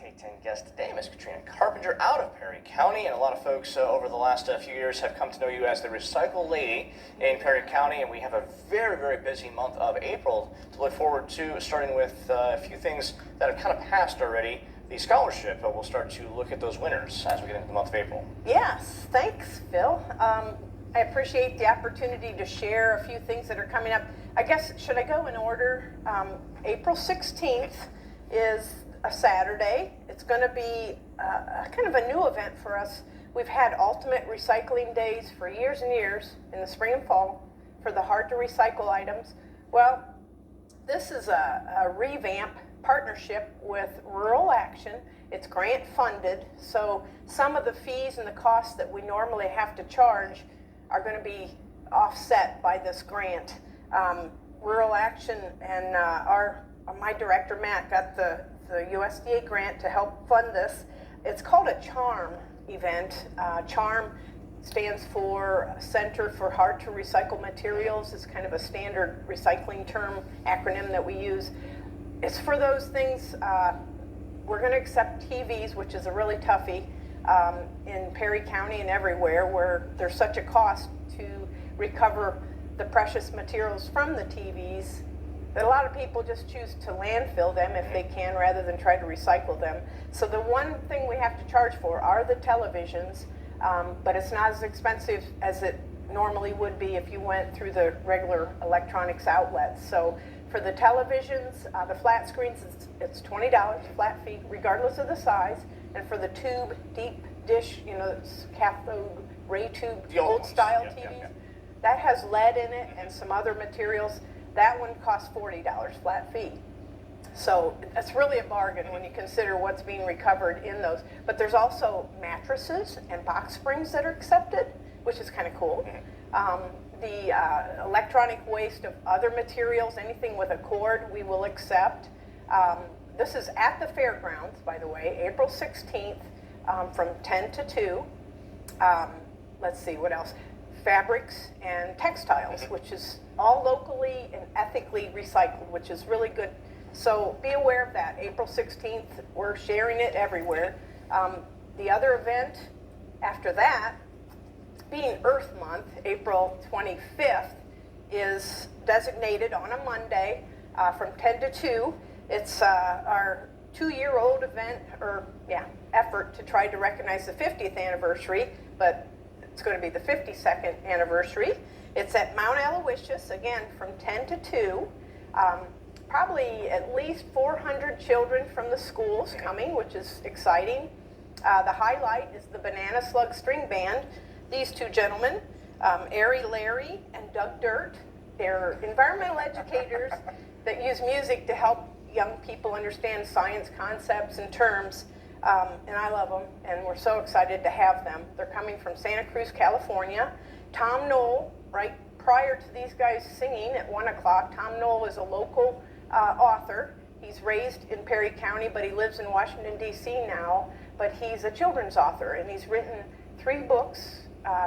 K10 guest today, Ms. Katrina Carpenter out of Perry County, and a lot of folks over the last few years have come to know you as the Recycle Lady in Perry County, and we have a very, very busy month of April to look forward to, starting with a few things that have kind of passed already. The scholarship, we'll start to look at those winners as we get into the month of April. Yes, thanks, Phil. I appreciate the opportunity to share a few things that are coming up. I guess, should I go in order? April 16th is a Saturday. It's going to be kind of a new event for us. We've had Ultimate Recycling Days for years and years in the spring and fall for the hard to recycle items. Well, this is a revamp partnership with Rural Action. It's grant funded, so some of the fees and the costs that we normally have to charge are going to be offset by this grant. Rural Action and my director Matt got the USDA grant to help fund this. It's called a CHARM event. CHARM stands for Center for Hard to Recycle Materials. It's kind of a standard recycling term acronym that we use. It's for those things. We're going to accept TVs, which is a really toughie in Perry County and everywhere, where there's such a cost to recover the precious materials from the TVs that a lot of people just choose to landfill them if they can rather than try to recycle them. So the one thing we have to charge for are the televisions, but it's not as expensive as it normally would be if you went through the regular electronics outlets. So for the televisions, the flat screens, it's $20 flat fee regardless of the size, and for the tube deep dish, it's cathode ray tube old style TVs, that has lead in it and some other materials. That one costs $40 flat fee. So that's really a bargain when you consider what's being recovered in those. But there's also mattresses and box springs that are accepted, which is kind of cool. The electronic waste of other materials, anything with a cord, we will accept. This is at the fairgrounds, by the way, April 16th from 10 to 2. Let's see, what else? Fabrics and textiles, which is all locally and ethically recycled, which is really good. So be aware of that. April 16th, we're sharing it everywhere. The other event after that, being Earth Month, April 25th, is designated on a Monday from 10 to 2. It's our 2-year-old event, effort to try to recognize the 50th anniversary, but it's going to be the 52nd anniversary. It's at Mount Aloysius, again, from 10 to 2. Probably at least 400 children from the schools coming, which is exciting. The highlight is the Banana Slug String Band. These two gentlemen, Ari Larry and Doug Dirt, they're environmental educators that use music to help young people understand science concepts and terms. And I love them, and we're so excited to have them. They're coming from Santa Cruz, California. Tom Knoll, right prior to these guys singing at 1 o'clock, Tom Knoll is a local author. He's raised in Perry County, but he lives in Washington, D.C. now. But he's a children's author, and he's written 3 books,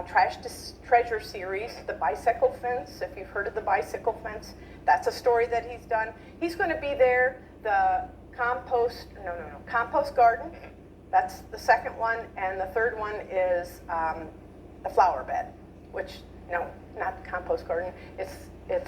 Trash to Treasure series, The Bicycle Fence, if you've heard of The Bicycle Fence. That's a story that he's done. He's going to be there. The Compost Garden, that's the second one, and the third one is the flower bed, which, no, not the compost garden, it's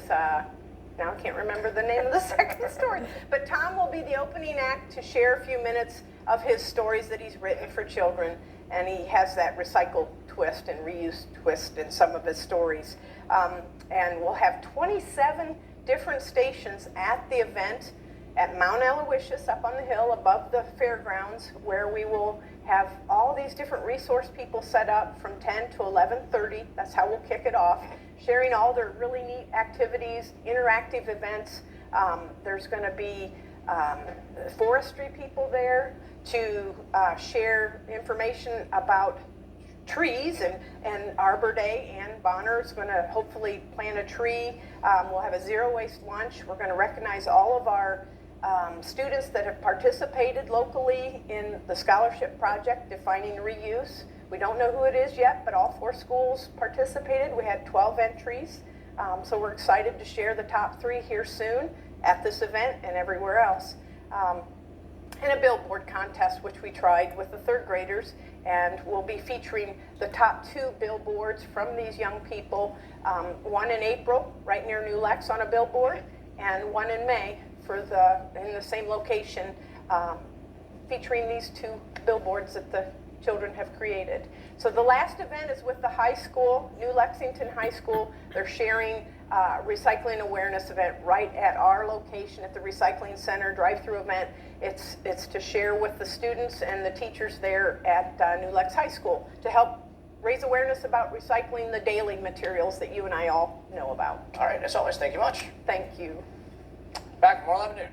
now I can't remember the name of the second story, but Tom will be the opening act to share a few minutes of his stories that he's written for children, and he has that recycled twist and reuse twist in some of his stories. And we'll have 27 different stations at the event at Mount Aloysius up on the hill above the fairgrounds, where we will have all these different resource people set up from 10 to 11:30. That's how we'll kick it off, sharing all their really neat activities, interactive events. There's going to be forestry people there to share information about trees, and Arbor Day. Ann Bonner is going to hopefully plant a tree. We'll have a zero waste lunch. We're going to recognize all of our students that have participated locally in the scholarship project defining reuse. We don't know who it is yet, but all 4 schools participated. We had 12 entries, so we're excited to share the top 3 here soon at this event and everywhere else. and a billboard contest, which we tried with the third graders, and we'll be featuring the top 2 billboards from these young people, one in April right near New Lex on a billboard, and one in May in the same location, featuring these 2 billboards that the children have created. So the last event is with the high school, New Lexington High School. They're sharing recycling awareness event right at our location at the recycling center, drive-through event. It's to share with the students and the teachers there at New Lex High School to help raise awareness about recycling the daily materials that you and I all know about. All right, as always, thank you much. Thank you. Back at more 11 noon.